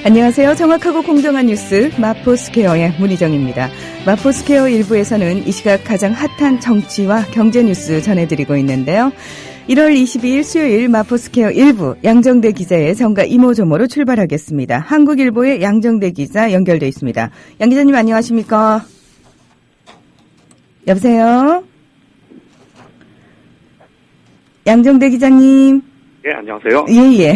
안녕하세요. 정확하고 공정한 뉴스 마포스퀘어의 문희정입니다. 마포스퀘어 1부에서는 이 시각 가장 핫한 정치와 경제 뉴스 전해드리고 있는데요. 1월 22일 수요일 마포스퀘어 1부 양정대 기자의 정가 이모저모로 출발하겠습니다. 한국일보의 양정대 기자 연결돼 있습니다. 양 기자님 안녕하십니까? 여보세요? 양정대 기자님. 예, 안녕하세요. 예.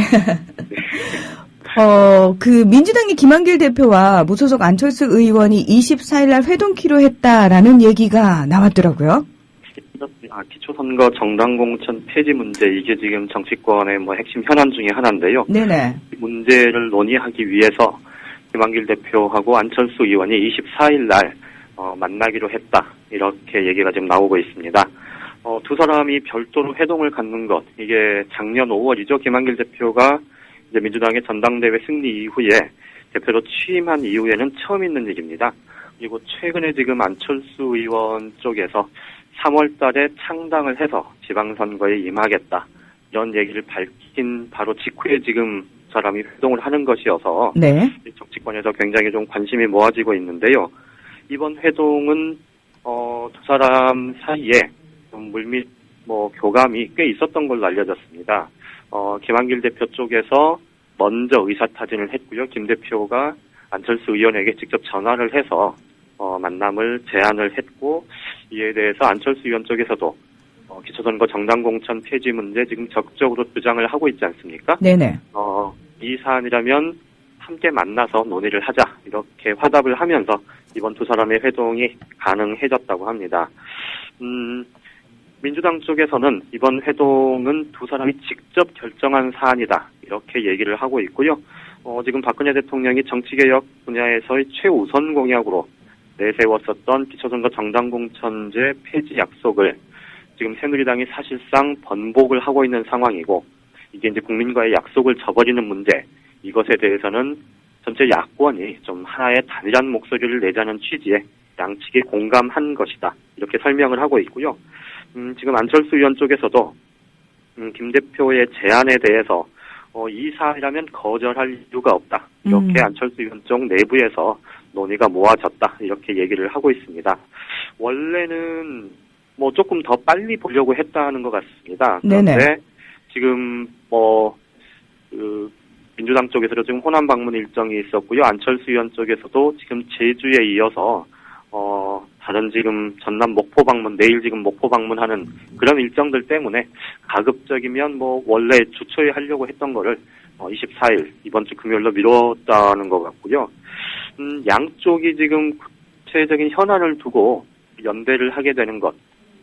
민주당의 김한길 대표와 무소속 안철수 의원이 24일 날 회동키로 했다라는 얘기가 나왔더라고요. 기초선거 정당 공천 폐지 문제, 이게 지금 정치권의 핵심 현안 중에 하나인데요. 네네. 이 문제를 논의하기 위해서 김한길 대표하고 안철수 의원이 24일 날 만나기로 했다, 이렇게 얘기가 지금 나오고 있습니다. 두 사람이 별도로 회동을 갖는 것, 이게 작년 5월이죠. 김한길 대표가 이제 민주당의 전당대회 승리 이후에 대표로 취임한 이후에는 처음 있는 일입니다. 그리고 최근에 지금 안철수 의원 쪽에서 3월 달에 창당을 해서 지방선거에 임하겠다, 이런 얘기를 밝힌 바로 직후에 지금 사람이 회동을 하는 것이어서 네. 정치권에서 굉장히 좀 관심이 모아지고 있는데요. 이번 회동은 두 사람 사이에 좀 물밑 교감이 꽤 있었던 걸로 알려졌습니다. 김한길 대표 쪽에서 먼저 의사타진을 했고요. 김 대표가 안철수 의원에게 직접 전화를 해서 만남을 제안을 했고, 이에 대해서 안철수 의원 쪽에서도 기초선거 정당 공천 폐지 문제 지금 적극적으로 주장을 하고 있지 않습니까? 네네. 이 사안이라면 함께 만나서 논의를 하자, 이렇게 화답을 하면서 이번 두 사람의 회동이 가능해졌다고 합니다. 민주당 쪽에서는 이번 회동은 두 사람이 직접 결정한 사안이다, 이렇게 얘기를 하고 있고요. 지금 박근혜 대통령이 정치개혁 분야에서의 최우선 공약으로 내세웠었던 기초선거 정당 공천제 폐지 약속을 지금 새누리당이 사실상 번복을 하고 있는 상황이고, 이게 이제 국민과의 약속을 저버리는 문제, 이것에 대해서는 전체 야권이 좀 하나의 단일한 목소리를 내자는 취지에 양측이 공감한 것이다, 이렇게 설명을 하고 있고요. 지금 안철수 의원 쪽에서도 김 대표의 제안에 대해서 이 사안이라면 거절할 이유가 없다, 이렇게 안철수 의원 쪽 내부에서 논의가 모아졌다, 이렇게 얘기를 하고 있습니다. 원래는 조금 더 빨리 보려고 했다는 것 같습니다. 그런데 네네. 지금 민주당 쪽에서도 지금 호남 방문 일정이 있었고요. 안철수 의원 쪽에서도 지금 제주에 이어서 다른 지금 전남 목포 방문, 내일 지금 목포 방문하는 그런 일정들 때문에 가급적이면 원래 주 초에 하려고 했던 거를 24일 이번 주 금요일로 미뤘다는 것 같고요. 양쪽이 지금 구체적인 현안을 두고 연대를 하게 되는 것,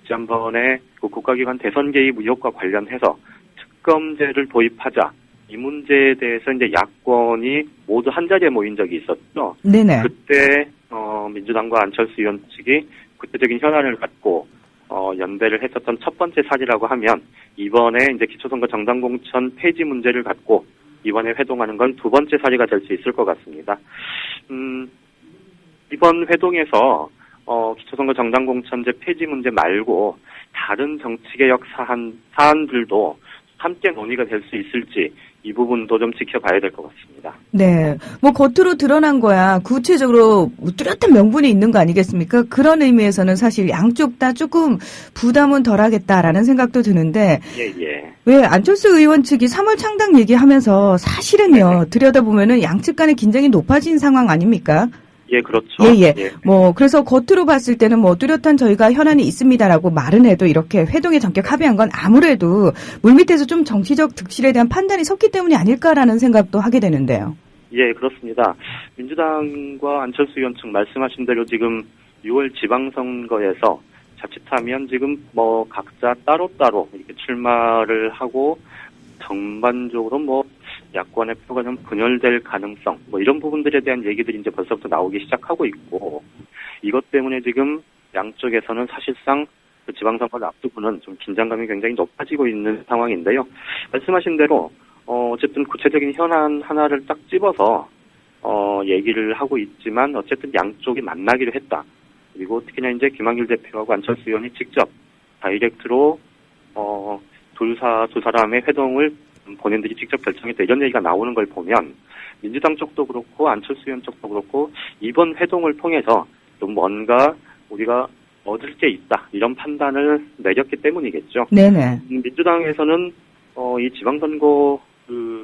지난번에 국가기관 대선 개입 의혹과 관련해서 특검제를 도입하자, 이 문제에 대해서 이제 야권이 모두 한 자리에 모인 적이 있었죠. 네네. 그때 민주당과 안철수 의원 측이 구체적인 현안을 갖고 연대를 했었던 첫 번째 사례라고 하면, 이번에 이제 기초선거 정당 공천 폐지 문제를 갖고 이번에 회동하는 건 두 번째 사례가 될 수 있을 것 같습니다. 이번 회동에서 기초선거 정당 공천제 폐지 문제 말고 다른 정치개혁 사안들도 함께 논의가 될 수 있을지, 이 부분도 좀 지켜봐야 될 것 같습니다. 네. 겉으로 드러난 거야 구체적으로 뚜렷한 명분이 있는 거 아니겠습니까? 그런 의미에서는 사실 양쪽 다 조금 부담은 덜하겠다라는 생각도 드는데. 예. 왜 안철수 의원 측이 3월 창당 얘기하면서 사실은요, 들여다보면은 양측 간의 긴장이 높아진 상황 아닙니까? 예, 그렇죠. 예. 그래서 겉으로 봤을 때는 뚜렷한 저희가 현안이 있습니다라고 말은 해도 이렇게 회동에 전격 합의한 건 아무래도 물밑에서 좀 정치적 득실에 대한 판단이 섰기 때문이 아닐까라는 생각도 하게 되는데요. 예, 그렇습니다. 민주당과 안철수 의원 측 말씀하신 대로 지금 6월 지방선거에서 자칫하면 지금 각자 따로따로 이렇게 출마를 하고 전반적으로 야권의 표가 좀 분열될 가능성, 이런 부분들에 대한 얘기들이 이제 벌써부터 나오기 시작하고 있고, 이것 때문에 지금 양쪽에서는 사실상 그 지방선거를 앞두고는 좀 긴장감이 굉장히 높아지고 있는 상황인데요. 말씀하신 대로 어쨌든 구체적인 현안 하나를 딱 집어서 얘기를 하고 있지만, 어쨌든 양쪽이 만나기로 했다. 그리고 특히나 이제 김한길 대표하고 안철수 의원이 직접 다이렉트로 두 사람의 회동을 본인들이 직접 결정했다, 이런 얘기가 나오는 걸 보면 민주당 쪽도 그렇고 안철수 의원 쪽도 그렇고 이번 회동을 통해서 좀 뭔가 우리가 얻을 게 있다 이런 판단을 내렸기 때문이겠죠. 네네. 민주당에서는 이 지방선거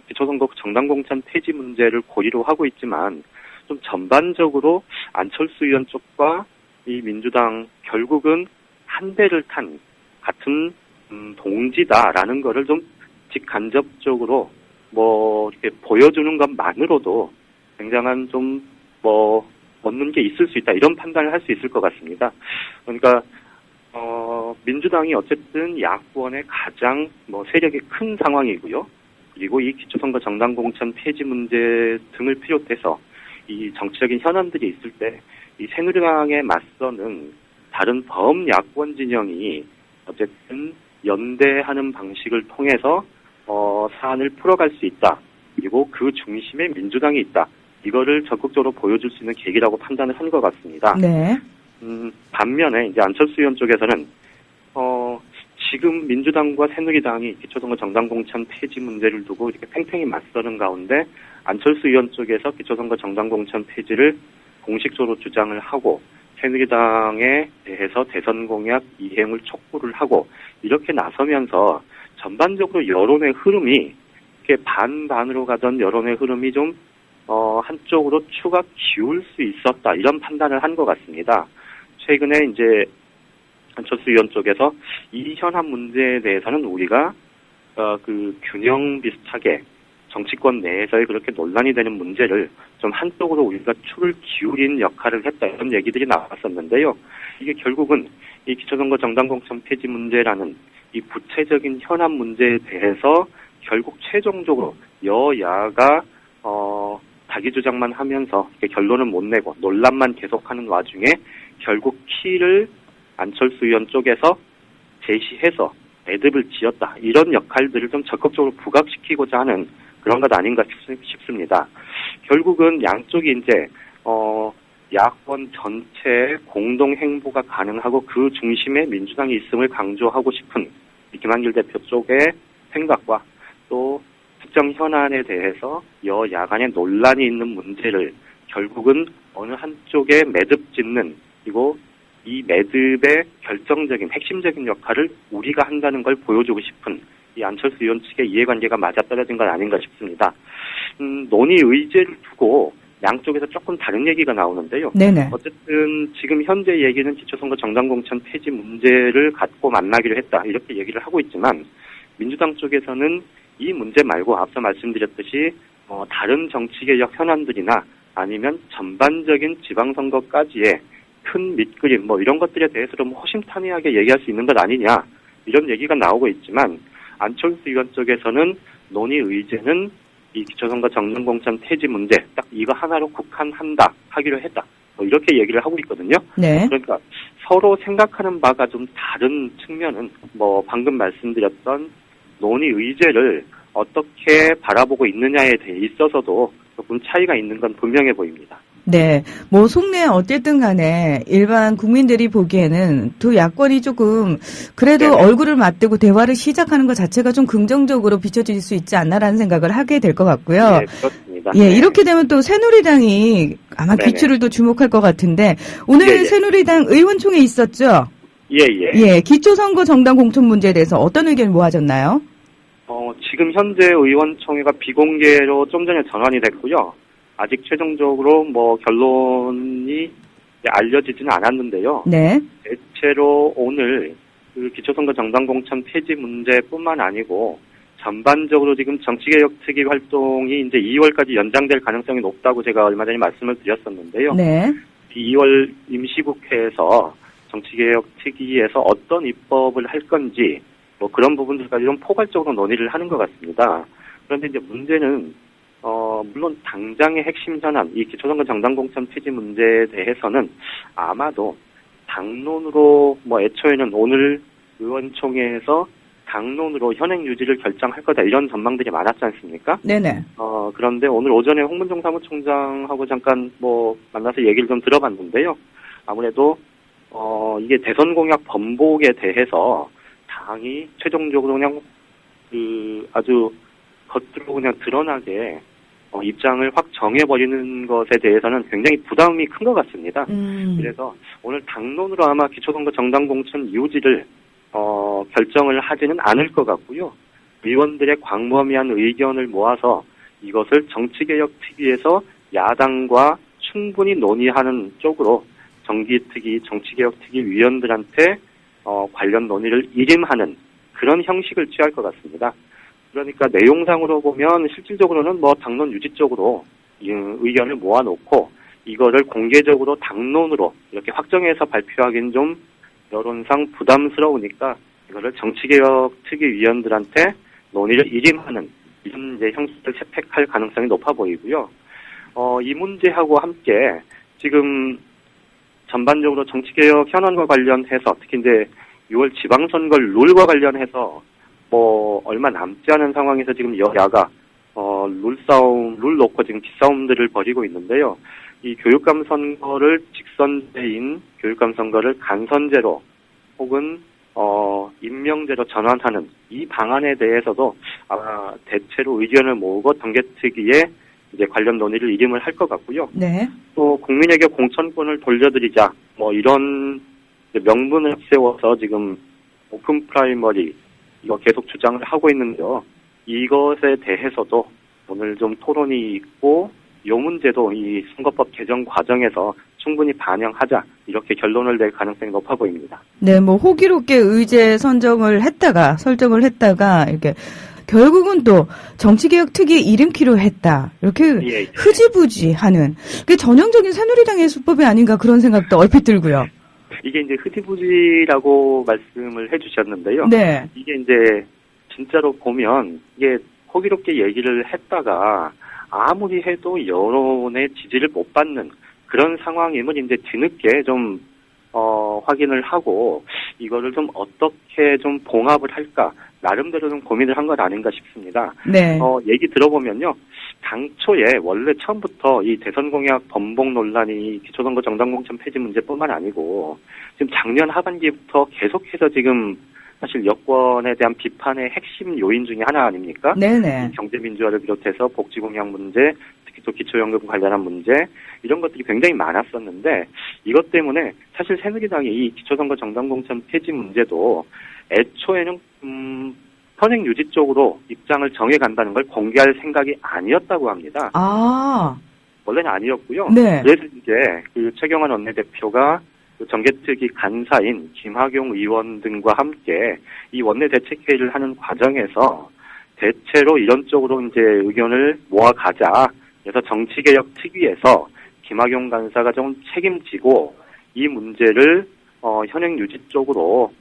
기초선거 정당공천 폐지 문제를 고리로 하고 있지만 좀 전반적으로 안철수 의원 쪽과 이 민주당 결국은 한 배를 탄 같은 동지다라는 거를 좀 직간접적으로 뭐 이렇게 보여주는 것만으로도 굉장한 좀 뭐 얻는 게 있을 수 있다 이런 판단을 할 수 있을 것 같습니다. 그러니까 민주당이 어쨌든 야권의 가장 뭐 세력이 큰 상황이고요. 그리고 이 기초선거 정당공천 폐지 문제 등을 비롯해서 이 정치적인 현안들이 있을 때 이 새누리당에 맞서는 다른 범야권 진영이 어쨌든 연대하는 방식을 통해서 사안을 풀어갈 수 있다. 그리고 그 중심에 민주당이 있다. 이거를 적극적으로 보여줄 수 있는 계기라고 판단을 한 것 같습니다. 네. 반면에 이제 안철수 의원 쪽에서는 지금 민주당과 새누리당이 기초선거 정당공천 폐지 문제를 두고 이렇게 팽팽히 맞서는 가운데 안철수 의원 쪽에서 기초선거 정당공천 폐지를 공식적으로 주장을 하고 새누리당에 대해서 대선 공약 이행을 촉구를 하고 이렇게 나서면서 전반적으로 여론의 흐름이 이렇게 반반으로 가던 여론의 흐름이 좀 한쪽으로 추가 기울 수 있었다 이런 판단을 한 것 같습니다. 최근에 이제 안철수 의원 쪽에서 이 현안 문제에 대해서는 우리가 그 균형 비슷하게 정치권 내에서의 그렇게 논란이 되는 문제를 좀 한쪽으로 우리가 축을 기울인 역할을 했다 이런 얘기들이 나왔었는데요. 이게 결국은 이 기초선거 정당공천 폐지 문제라는 이 구체적인 현안 문제에 대해서 결국 최종적으로 여야가 자기 주장만 하면서 결론을 못 내고 논란만 계속하는 와중에 결국 키를 안철수 의원 쪽에서 제시해서 매듭을 지었다. 이런 역할들을 좀 적극적으로 부각시키고자 하는 그런 것 아닌가 싶습니다. 결국은 양쪽이 이제 야권 전체의 공동 행보가 가능하고 그 중심에 민주당이 있음을 강조하고 싶은 김한길 대표 쪽의 생각과 또 특정 현안에 대해서 여야 간의 논란이 있는 문제를 결국은 어느 한쪽에 매듭 짓는 그리고 이 매듭의 결정적인 핵심적인 역할을 우리가 한다는 걸 보여주고 싶은 이 안철수 의원 측의 이해관계가 맞아떨어진 건 아닌가 싶습니다. 논의 의제를 두고 양쪽에서 조금 다른 얘기가 나오는데요. 네네. 어쨌든 지금 현재 얘기는 기초선거 정당공천 폐지 문제를 갖고 만나기로 했다 이렇게 얘기를 하고 있지만 민주당 쪽에서는 이 문제 말고 앞서 말씀드렸듯이 다른 정치개혁 현안들이나 아니면 전반적인 지방선거까지의 큰 밑그림 뭐 이런 것들에 대해서 좀 허심탄회하게 얘기할 수 있는 것 아니냐 이런 얘기가 나오고 있지만 안철수 의원 쪽에서는 논의 의제는 이 기초선거 정당공천 폐지 문제 딱 이거 하나로 국한한다 하기로 했다 뭐 이렇게 얘기를 하고 있거든요. 네. 그러니까 서로 생각하는 바가 좀 다른 측면은 뭐 방금 말씀드렸던 논의 의제를 어떻게 바라보고 있느냐에 대해 있어서도 조금 차이가 있는 건 분명해 보입니다. 네. 뭐 속내 어쨌든 간에 일반 국민들이 보기에는 두 야권이 조금 그래도 네네. 얼굴을 맞대고 대화를 시작하는 것 자체가 좀 긍정적으로 비춰질 수 있지 않나라는 생각을 하게 될 것 같고요. 네, 그렇습니다. 예, 네. 이렇게 되면 또 새누리당이 아마 네네. 귀추를 또 주목할 것 같은데 오늘 예예. 새누리당 의원총회 있었죠? 예예. 예, 기초선거 정당 공천 문제에 대해서 어떤 의견 모아졌나요? 지금 현재 의원총회가 비공개로 좀 전에 전환이 됐고요. 아직 최종적으로 뭐 결론이 알려지지는 않았는데요. 네. 대체로 오늘 그 기초선거 정당공천 폐지 문제뿐만 아니고 전반적으로 지금 정치개혁 특위 활동이 이제 2월까지 연장될 가능성이 높다고 제가 얼마 전에 말씀을 드렸었는데요. 네. 2월 임시국회에서 정치개혁 특위에서 어떤 입법을 할 건지 뭐 그런 부분들까지 좀 포괄적으로 논의를 하는 것 같습니다. 그런데 이제 문제는 물론 당장의 핵심 현안, 이 기초선거 정당공천 폐지 문제에 대해서는 아마도 당론으로 뭐 애초에는 오늘 의원총회에서 당론으로 현행 유지를 결정할 거다 이런 전망들이 많았지 않습니까? 네네. 그런데 오늘 오전에 홍문종 사무총장하고 잠깐 뭐 만나서 얘기를 좀 들어봤는데요. 아무래도 이게 대선 공약 번복에 대해서 당이 최종적으로 그냥 아주 겉으로 그냥 드러나게 입장을 확 정해버리는 것에 대해서는 굉장히 부담이 큰 것 같습니다. 그래서 오늘 당론으로 아마 기초선거 정당공천 유지를 결정을 하지는 않을 것 같고요. 의원들의 광범위한 의견을 모아서 이것을 정치개혁특위에서 야당과 충분히 논의하는 쪽으로 정치개혁특위 위원들한테 관련 논의를 일임하는 그런 형식을 취할 것 같습니다. 그러니까 내용상으로 보면 실질적으로는 당론 유지 쪽으로 의견을 모아놓고 이거를 공개적으로 당론으로 이렇게 확정해서 발표하기는 좀 여론상 부담스러우니까 이거를 정치개혁특위 위원들한테 논의를 일임하는 이런 이제 형식을 채택할 가능성이 높아 보이고요. 이 문제하고 함께 지금 전반적으로 정치개혁 현안과 관련해서 특히 이제 6월 지방선거 룰과 관련해서 얼마 남지 않은 상황에서 지금 여야가 룰 놓고 지금 기싸움들을 벌이고 있는데요. 이 교육감 선거를 직선제인 교육감 선거를 간선제로 혹은 임명제로 전환하는 이 방안에 대해서도 아마 대체로 의견을 모으고 정개특위에 이제 관련 논의를 일임을 할 것 같고요. 네. 또 국민에게 공천권을 돌려드리자 이런 명분을 세워서 지금 오픈 프라이머리 이거 계속 주장을 하고 있는데요. 이것에 대해서도 오늘 좀 토론이 있고 이 문제도 이 선거법 개정 과정에서 충분히 반영하자 이렇게 결론을 낼 가능성이 높아 보입니다. 네, 호기롭게 의제 설정을 했다가 이렇게 결국은 또 정치개혁특위 이름키로 했다. 이렇게 예. 흐지부지하는 그게 전형적인 새누리당의 수법이 아닌가 그런 생각도 얼핏 들고요. 이게 이제 흐지부지라고 말씀을 해주셨는데요. 네. 이게 이제 진짜로 보면 이게 호기롭게 얘기를 했다가 아무리 해도 여론의 지지를 못 받는 그런 상황임을 이제 뒤늦게 좀 확인을 하고 이거를 좀 어떻게 좀 봉합을 할까 나름대로 좀 고민을 한 것 아닌가 싶습니다. 네. 얘기 들어보면요. 당초에 원래 처음부터 이 대선 공약 번복 논란이 기초선거 정당공천 폐지 문제뿐만 아니고 지금 작년 하반기부터 계속해서 지금 사실 여권에 대한 비판의 핵심 요인 중에 하나 아닙니까? 네네. 경제민주화를 비롯해서 복지공약 문제, 특히 또 기초연금 관련한 문제 이런 것들이 굉장히 많았었는데 이것 때문에 사실 새누리당이 이 기초선거 정당공천 폐지 문제도 애초에는 현행 유지 쪽으로 입장을 정해간다는 걸 공개할 생각이 아니었다고 합니다. 아. 원래는 아니었고요. 네. 그래서 이제 그 최경환 원내대표가 그 정개특위 간사인 김학용 의원 등과 함께 이 원내대책회의를 하는 과정에서 대체로 이런 쪽으로 이제 의견을 모아가자. 그래서 정치개혁특위에서 김학용 간사가 좀 책임지고 이 문제를 현행 유지 쪽으로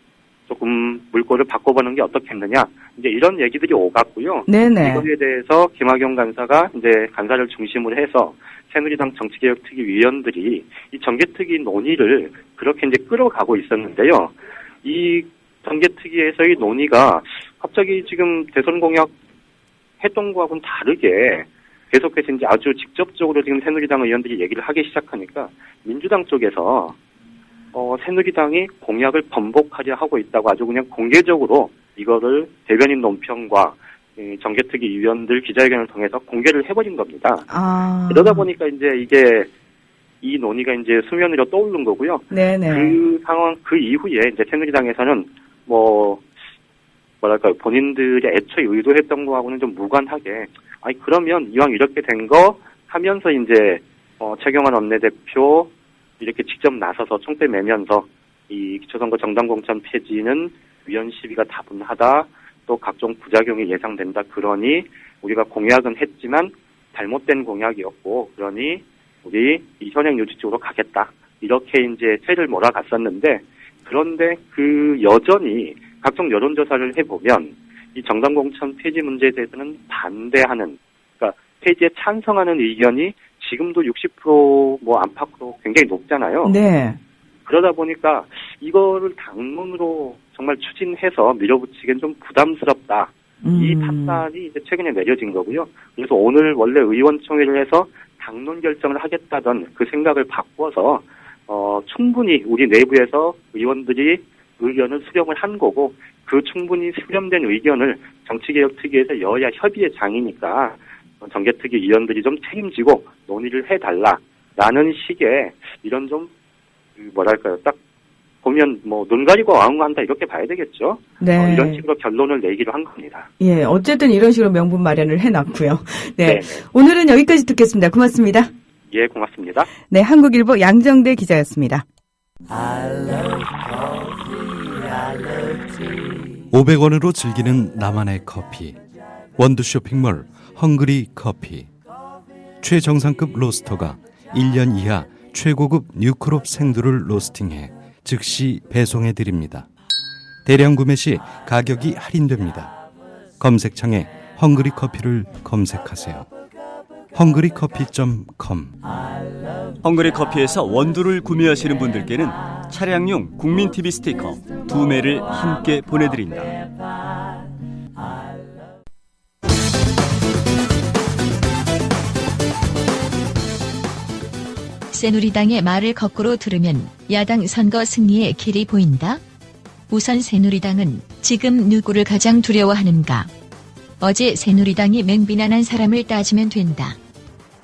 조금 물꼬를 바꿔보는 게 어떻겠느냐. 이제 이런 얘기들이 오갔고요. 네네. 이거에 대해서 김학용 간사가 이제 간사를 중심으로 해서 새누리당 정치개혁특위 위원들이 이 정개특위 논의를 그렇게 이제 끌어가고 있었는데요. 이 정개특위에서의 논의가 갑자기 지금 대선 공약 했던 거하고는 다르게 계속해서 이제 아주 직접적으로 지금 새누리당 의원들이 얘기를 하기 시작하니까 민주당 쪽에서 새누리당이 공약을 번복하려 하고 있다고 아주 그냥 공개적으로 이거를 대변인 논평과 정개특위 위원들 기자회견을 통해서 공개를 해버린 겁니다. 아. 그러다 보니까 이제 이게 이 논의가 이제 수면 위로 떠오른 거고요. 네네. 그 상황, 그 이후에 이제 새누리당에서는 본인들이 애초에 의도했던 거하고는 좀 무관하게, 그러면 이왕 이렇게 된 거 하면서 이제, 최경환 원내대표 이렇게 직접 나서서 총대 매면서 이 기초선거 정당공천 폐지는 위헌 시비가 다분하다. 또 각종 부작용이 예상된다. 그러니 우리가 공약은 했지만 잘못된 공약이었고 그러니 우리 이 현행 유지 쪽으로 가겠다. 이렇게 이제 세를 몰아갔었는데 그런데 그 여전히 각종 여론조사를 해보면 이 정당공천 폐지 문제에 대해서는 반대하는 그러니까 폐지에 찬성하는 의견이 지금도 60% 안팎으로 굉장히 높잖아요. 네. 그러다 보니까 이거를 당론으로 정말 추진해서 밀어붙이기엔 좀 부담스럽다. 이 판단이 이제 최근에 내려진 거고요. 그래서 오늘 원래 의원총회를 해서 당론 결정을 하겠다던 그 생각을 바꿔서 충분히 우리 내부에서 의원들이 의견을 수렴을 한 거고 그 충분히 수렴된 의견을 정치개혁특위에서 여야 협의의 장이니까 정개특위 위원들이 좀 책임지고 논의를 해달라라는 식의 이런 좀 뭐랄까요, 딱 보면 눈 가리고 아웅한다 이렇게 봐야 되겠죠. 네. 이런 식으로 결론을 내기로 한 겁니다. 예, 어쨌든 이런 식으로 명분 마련을 해놨고요. 네, 네. 오늘은 여기까지 듣겠습니다. 고맙습니다. 예, 고맙습니다. 네, 한국일보 양정대 기자였습니다. 500원으로 즐기는 나만의 커피. 원두 쇼핑몰 헝그리 커피. 최정상급 로스터가 1년 이하 최고급 뉴크롭 생두를 로스팅해 즉시 배송해드립니다. 대량 구매 시 가격이 할인됩니다. 검색창에 헝그리 커피를 검색하세요. 헝그리커피.com. 헝그리 커피에서 원두를 구매하시는 분들께는 차량용 국민TV 스티커 2매를 함께 보내드린다. 새누리당의 말을 거꾸로 들으면 야당 선거 승리의 길이 보인다. 우선 새누리당은 지금 누구를 가장 두려워하는가? 어제 새누리당이 맹비난한 사람을 따지면 된다.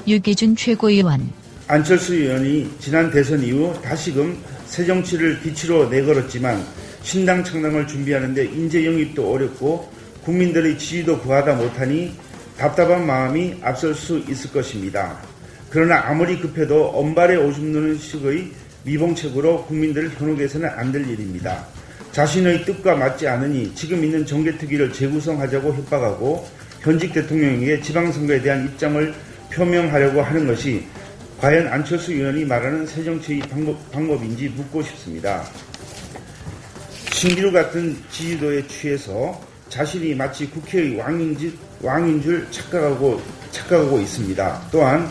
유기준 최고위원. 안철수 의원이 지난 대선 이후 다시금 새정치를 빛으로 내걸었지만 신당 창당을 준비하는데 인재 영입도 어렵고 국민들의 지지도 구하다 못하니 답답한 마음이 앞설 수 있을 것입니다. 그러나 아무리 급해도 언발에 오줌 누는 식의 미봉책으로 국민들을 현혹해서는 안 될 일입니다. 자신의 뜻과 맞지 않으니 지금 있는 정개특위를 재구성하자고 협박하고 현직 대통령에게 지방선거에 대한 입장을 표명하려고 하는 것이 과연 안철수 의원이 말하는 새정치의 방법인지 묻고 싶습니다. 신기루 같은 지지도에 취해서 자신이 마치 국회의 왕인 줄 착각하고 있습니다. 또한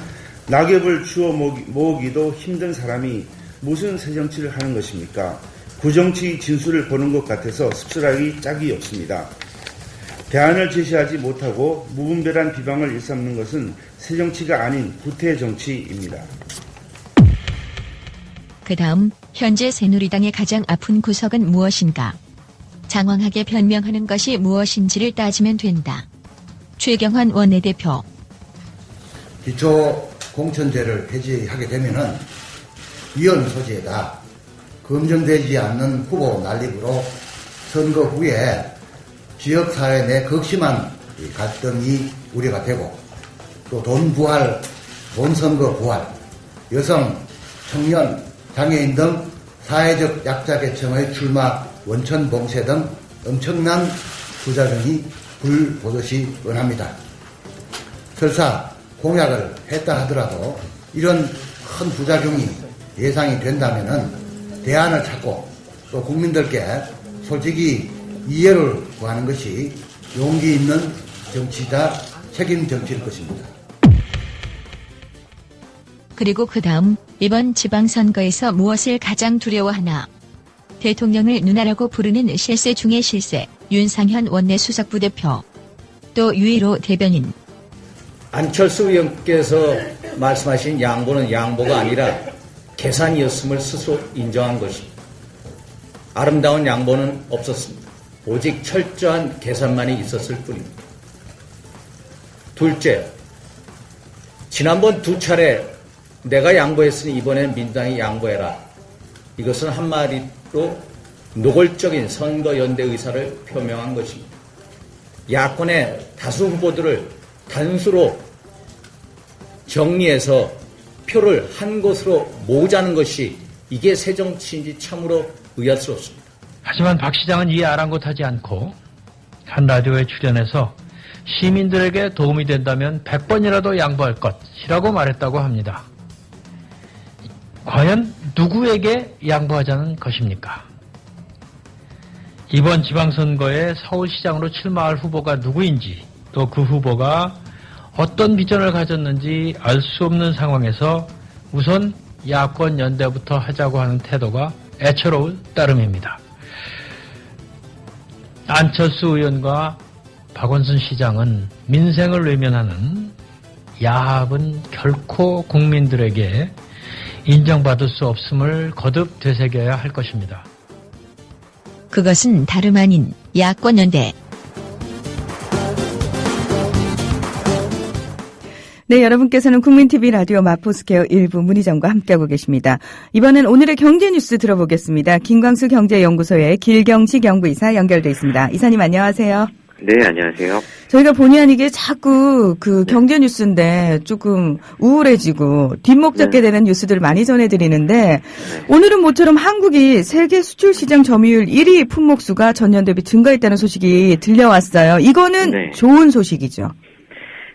낙엽을 주워 모으기도 힘든 사람이 무슨 새정치를 하는 것입니까? 구정치의 진수를 보는 것 같아서 씁쓸하기 짝이 없습니다. 대안을 제시하지 못하고 무분별한 비방을 일삼는 것은 새정치가 아닌 구태정치입니다. 그 다음 현재 새누리당의 가장 아픈 구석은 무엇인가? 장황하게 변명하는 것이 무엇인지를 따지면 된다. 최경환 원내대표. 기초공천제를 폐지하게 되면은 위헌 소지에다 검증되지 않는 후보 난립으로 선거 후에 지역사회 내 극심한 갈등이 우려가 되고 또 돈 선거 부활, 여성, 청년, 장애인 등 사회적 약자 계층의 출마 원천 봉쇄 등 엄청난 부작용이 불보듯이 뻔합니다. 설사 공약을 했다 하더라도 이런 큰 부작용이 예상이 된다면은 대안을 찾고 또 국민들께 솔직히 이해를 구하는 것이 용기 있는 정치자 책임 정치일 것입니다. 그리고 그 다음 이번 지방선거에서 무엇을 가장 두려워하나? 대통령을 누나라고 부르는 실세 중의 실세, 윤상현 원내수석부대표. 또 유일호 대변인. 안철수 의원께서 말씀하신 양보는 양보가 아니라 계산이었음을 스스로 인정한 것입니다. 아름다운 양보는 없었습니다. 오직 철저한 계산만이 있었을 뿐입니다. 둘째, 지난번 2차례 내가 양보했으니 이번엔 민주당이 양보해라. 이것은 한마디로 노골적인 선거연대 의사를 표명한 것입니다. 야권의 다수 후보들을 단수로 정리해서 표를 한 곳으로 모으자는 것이 이게 새정치인지 참으로 의아스럽습니다. 하지만 박 시장은 이에 아랑곳하지 않고 한 라디오에 출연해서 시민들에게 도움이 된다면 100번이라도 양보할 것이라고 말했다고 합니다. 과연 누구에게 양보하자는 것입니까? 이번 지방선거에 서울시장으로 출마할 후보가 누구인지 또 그 후보가 어떤 비전을 가졌는지 알 수 없는 상황에서 우선 야권 연대부터 하자고 하는 태도가 애처로울 따름입니다. 안철수 의원과 박원순 시장은 민생을 외면하는 야합은 결코 국민들에게 인정받을 수 없음을 거듭 되새겨야 할 것입니다. 그것은 다름 아닌 야권 연대. 네, 여러분께서는 국민TV 라디오 마포스퀘어 일부 문희정과 함께하고 계십니다. 이번엔 오늘의 경제 뉴스 들어보겠습니다. 김광수 경제연구소의 길경식 연구이사 연결돼 있습니다. 이사님 안녕하세요. 네, 안녕하세요. 저희가 본의 아니게 자꾸 그 경제 뉴스인데 조금 우울해지고 뒷목 잡게 되는 뉴스들을 많이 전해드리는데 오늘은 모처럼 한국이 세계 수출 시장 점유율 1위 품목수가 전년 대비 증가했다는 소식이 들려왔어요. 이거는 좋은 소식이죠.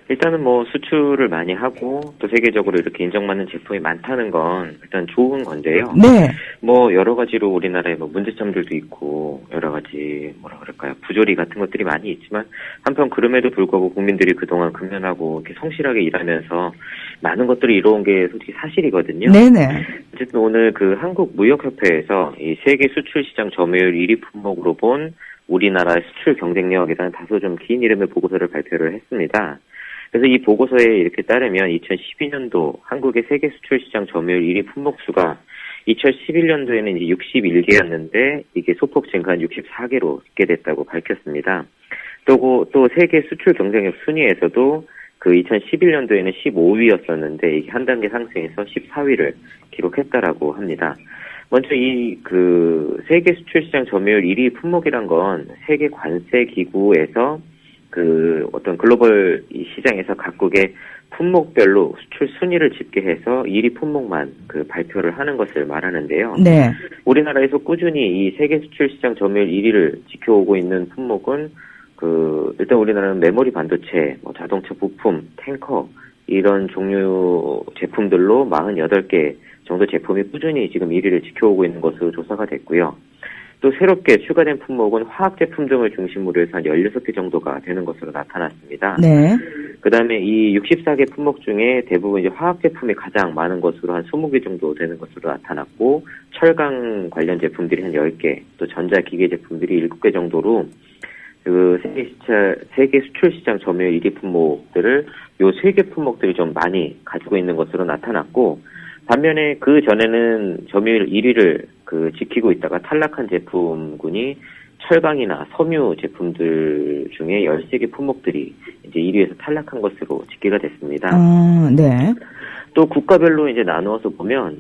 일단은 뭐 수출을 많이 하고 또 세계적으로 이렇게 인정받는 제품이 많다는 건 일단 좋은 건데요. 네. 뭐 여러 가지로 우리나라에 뭐 문제점들도 있고 여러 가지 뭐라 그럴까요? 부조리 같은 것들이 많이 있지만 한편 그럼에도 불구하고 국민들이 그동안 근면하고 이렇게 성실하게 일하면서 많은 것들을 이뤄온 게 솔직히 사실이거든요. 네네. 어쨌든 오늘 그 한국무역협회에서 이 세계 수출 시장 점유율 1위 품목으로 본 우리나라의 수출 경쟁력에 대한 다소 좀 긴 이름의 보고서를 발표를 했습니다. 그래서 이 보고서에 이렇게 따르면 2012년도 한국의 세계 수출 시장 점유율 1위 품목수가 2011년도에는 이제 61개였는데 이게 소폭 증가한 64개로 있게 됐다고 밝혔습니다. 또 세계 수출 경쟁력 순위에서도 그 2011년도에는 15위였었는데 이게 한 단계 상승해서 14위를 기록했다라고 합니다. 먼저 이 그 세계 수출 시장 점유율 1위 품목이란 건 세계 관세 기구에서 그 어떤 글로벌 이 시장에서 각국의 품목별로 수출 순위를 집계해서 1위 품목만 그 발표를 하는 것을 말하는데요. 네. 우리나라에서 꾸준히 이 세계 수출 시장 점유율 1위를 지켜오고 있는 품목은 그 일단 우리나라는 메모리 반도체, 뭐 자동차 부품, 탱커 이런 종류 제품들로 48개 정도 제품이 꾸준히 지금 1위를 지켜오고 있는 것으로 조사가 됐고요. 또 새롭게 추가된 품목은 화학 제품 등을 중심으로 해서 한 16개 정도가 되는 것으로 나타났습니다. 네. 그다음에 이 64개 품목 중에 대부분 이제 화학 제품이 가장 많은 것으로 한 20개 정도 되는 것으로 나타났고 철강 관련 제품들이 한 10개, 또 전자기계 제품들이 7개 정도로 그 세계 수출 시장 점유율 1위 품목들을 요 3개 품목들이 좀 많이 가지고 있는 것으로 나타났고 반면에 그 전에는 점유율 1위를 그 지키고 있다가 탈락한 제품군이 철강이나 섬유 제품들 중에 13개 품목들이 이제 1위에서 탈락한 것으로 집계가 됐습니다. 네. 또 국가별로 이제 나누어서 보면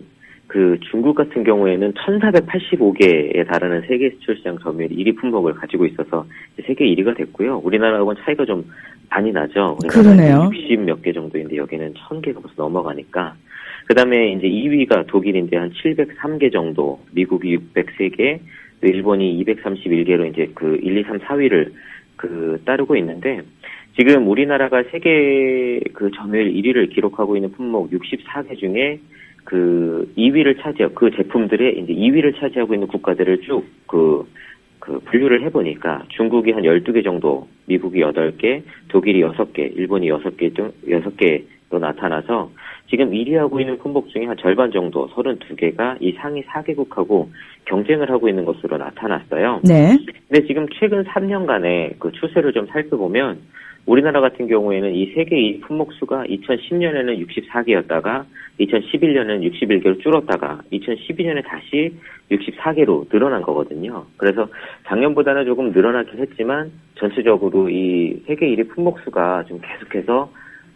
그 중국 같은 경우에는 1,485개에 달하는 세계 수출 시장 점유율 1위 품목을 가지고 있어서 세계 1위가 됐고요. 우리나라하고는 차이가 좀 많이 나죠. 그러네요. 60 몇 개 정도인데 여기는 1,000개가 벌써 넘어가니까. 그 다음에 이제 2위가 독일인데 한 703개 정도, 미국이 603개, 일본이 231개로 이제 그 1, 2, 3, 4위를 그 따르고 있는데, 지금 우리나라가 세계 그 점유율 1위를 기록하고 있는 품목 64개 중에 그 2위를 차지하고, 그 제품들의 이제 2위를 차지하고 있는 국가들을 쭉 그 분류를 해보니까 중국이 한 12개 정도, 미국이 8개, 독일이 6개, 일본이 6개로 나타나서 지금 1위하고 있는 품목 중에 한 절반 정도 32개가 이 상위 4개국하고 경쟁을 하고 있는 것으로 나타났어요. 네. 근데 지금 최근 3년간의 그 추세를 좀 살펴보면 우리나라 같은 경우에는 이 세계 이 품목 수가 2010년에는 64개였다가 2011년에는 61개로 줄었다가 2012년에 다시 64개로 늘어난 거거든요. 그래서 작년보다는 조금 늘어나긴 했지만 전체적으로 이 세계 1위 품목 수가 좀 계속해서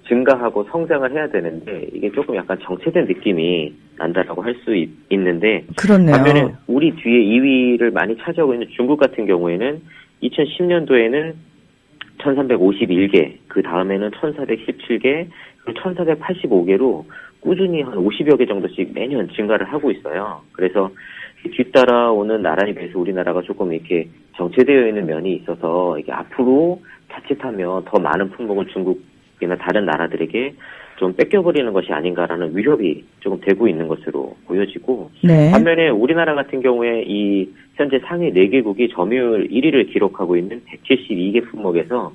증가하고 성장을 해야 되는데 이게 조금 약간 정체된 느낌이 난다라고 할 수 있는데 그렇네요. 반면에 우리 뒤에 2위를 많이 차지하고 있는 중국 같은 경우에는 2010년도에는 1351개, 그 다음에는 1417개, 그리고 1485개로 꾸준히 한 50여 개 정도씩 매년 증가를 하고 있어요. 그래서 뒤따라오는 나라에 비해서 우리나라가 조금 이렇게 정체되어 있는 면이 있어서 이게 앞으로 자칫하면 더 많은 품목을 중국이나 다른 나라들에게 좀 뺏겨버리는 것이 아닌가라는 위협이 조금 되고 있는 것으로 보여지고 네. 반면에 우리나라 같은 경우에 이 현재 상위 4개국이 점유율 1위를 기록하고 있는 172개 품목에서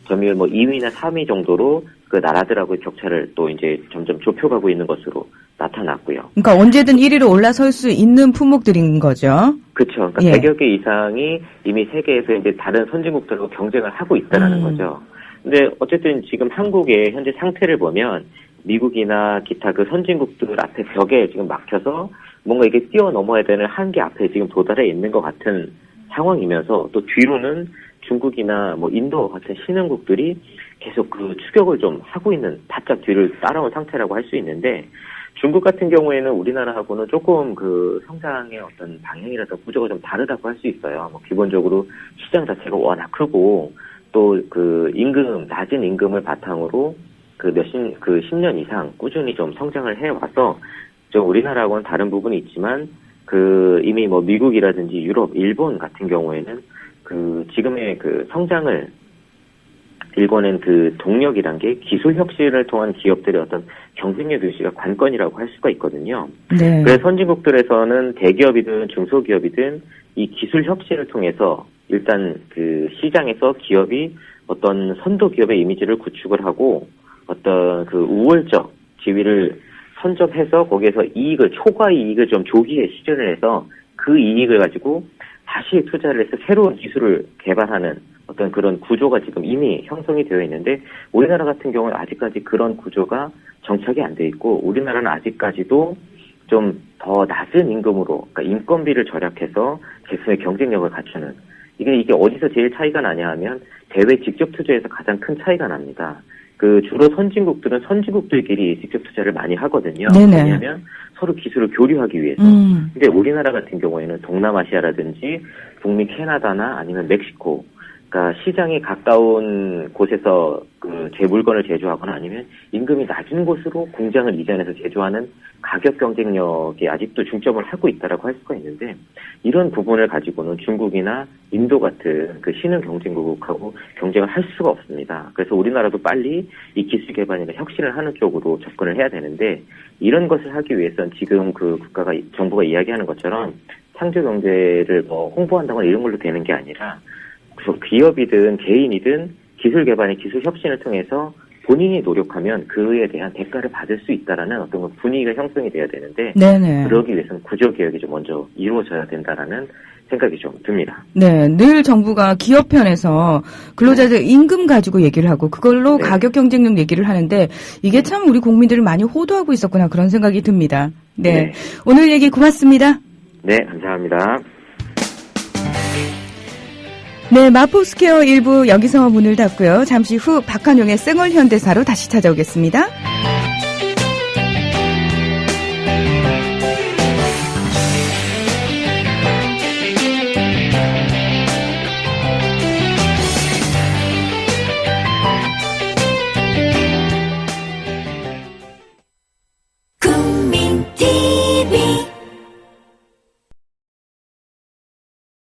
점유율 뭐 2위나 3위 정도로 그 나라들하고의 격차를 또 이제 점점 좁혀가고 있는 것으로 나타났고요. 그러니까 언제든 1위로 올라설 수 있는 품목들인 거죠. 그렇죠. 그러니까 100여 개 이상이 이미 세계에서 이제 다른 선진국들과 경쟁을 하고 있다는 거죠. 근데 어쨌든 지금 한국의 현재 상태를 보면 미국이나 기타 그 선진국들 앞에 벽에 지금 막혀서 뭔가 이게 뛰어넘어야 되는 한계 앞에 지금 도달해 있는 것 같은 상황이면서 또 뒤로는 중국이나 뭐 인도 같은 신흥국들이 계속 그 추격을 좀 하고 있는 바짝 뒤를 따라온 상태라고 할 수 있는데 중국 같은 경우에는 우리나라하고는 조금 그 성장의 어떤 방향이라든가 구조가 좀 다르다고 할 수 있어요. 뭐 기본적으로 시장 자체가 워낙 크고 또 그 임금, 낮은 임금을 바탕으로 그 10년 이상 꾸준히 좀 성장을 해와서 좀 우리나라하고는 다른 부분이 있지만 그 이미 뭐 미국이라든지 유럽, 일본 같은 경우에는 그 지금의 그 성장을 일궈낸 그 동력이란 게 기술 혁신을 통한 기업들의 어떤 경쟁력 유지가 관건이라고 할 수가 있거든요. 네. 그래서 선진국들에서는 대기업이든 중소기업이든 이 기술 혁신을 통해서 일단 그 시장에서 기업이 어떤 선도 기업의 이미지를 구축을 하고 어떤 그 우월적 지위를 선점해서 거기에서 이익을, 초과 이익을 좀 조기에 시전을 해서 그 이익을 가지고 다시 투자를 해서 새로운 기술을 개발하는 어떤 그런 구조가 지금 이미 형성이 되어 있는데 우리나라 같은 경우는 아직까지 그런 구조가 정착이 안 돼 있고 우리나라는 아직까지도 좀 더 낮은 임금으로 그러니까 인건비를 절약해서 제품의 경쟁력을 갖추는 이게 어디서 제일 차이가 나냐 하면 대외 직접 투자에서 가장 큰 차이가 납니다. 그 주로 선진국들은 선진국들끼리 직접 투자를 많이 하거든요. 네네. 왜냐하면 서로 기술을 교류하기 위해서. 근데 우리나라 같은 경우에는 동남아시아라든지 북미 캐나다나 아니면 멕시코, 그러니까 시장이 가까운 곳에서 그 제 물건을 제조하거나 아니면 임금이 낮은 곳으로 공장을 이전해서 제조하는 가격 경쟁력에 아직도 중점을 하고 있다라고 할 수가 있는데 이런 부분을 가지고는 중국이나 인도 같은 그 신흥 경쟁국하고 경쟁을 할 수가 없습니다. 그래서 우리나라도 빨리 이 기술 개발이나 혁신을 하는 쪽으로 접근을 해야 되는데 이런 것을 하기 위해서는 지금 그 정부가 이야기하는 것처럼 창조 경제를 뭐 홍보한다거나 이런 걸로 되는 게 아니라 기업이든 개인이든 기술 개발의 기술 혁신을 통해서 본인이 노력하면 그에 대한 대가를 받을 수 있다라는 어떤 분위기가 형성이 돼야 되는데 네네. 그러기 위해서는 구조 개혁이 좀 먼저 이루어져야 된다라는 생각이 좀 듭니다. 네, 늘 정부가 기업 편에서 근로자들 임금 가지고 얘기를 하고 그걸로 네. 가격 경쟁력 얘기를 하는데 이게 참 우리 국민들을 많이 호도하고 있었구나 그런 생각이 듭니다. 네, 오늘 얘기 고맙습니다. 네, 감사합니다. 네, 마포스퀘어 1부 여기서 문을 닫고요. 잠시 후 박한용의 쌩얼 현대사로 다시 찾아오겠습니다.